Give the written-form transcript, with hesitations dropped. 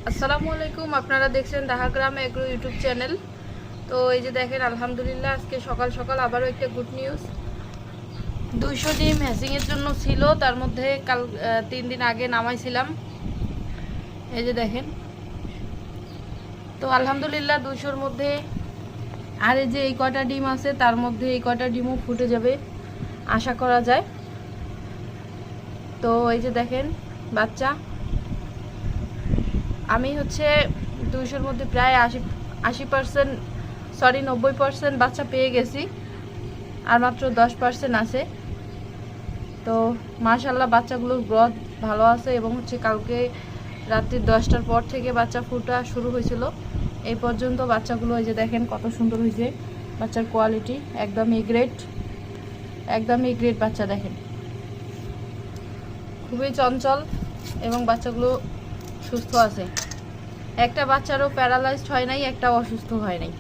আসসালামু আলাইকুম। আপনারা দেখছেন ঢাকাগ্রাম এগ্রো ইউটিউব চ্যানেল। তো এই যে দেখেন, আলহামদুলিল্লাহ আজকে সকাল সকাল আবারও একটা গুড নিউজ। 200 ডিম হ্যাচিংয়ের জন্য ছিল, তার মধ্যে কাল 3 দিন আগে নামাইছিলাম। এই যে দেখেন, তো আলহামদুলিল্লাহ 200-র মধ্যে আর এই যে এই কয়টা ডিম আছে তার মধ্যে এই কয়টা ডিমও ফুটে যাবে আশা করা যায়। তো এই যে দেখেন বাচ্চা, আমি হচ্ছে 200-র মধ্যে প্রায় 80% 90% বাচ্চা পেয়ে গেছি, আর মাত্র 10% আছে। তো মাশাআল্লাহ বাচ্চাগুলোর গ্রোথ ভালো আছে এবং হচ্ছে কালকে রাত্রি 10টার পর থেকে বাচ্চা ফুটা শুরু হয়েছিল। এই পর্যন্ত বাচ্চাগুলো এই যে দেখেন কত সুন্দর হয়েছে। বাচ্চার কোয়ালিটি একদমই গ্রেট বাচ্চা। দেখেন খুবই চঞ্চল এবং বাচ্চাগুলো সুস্থ আছে। একটা বাচ্চারও প্যারালাইজড হয় নাই, একটাও অসুস্থ হয় নাই।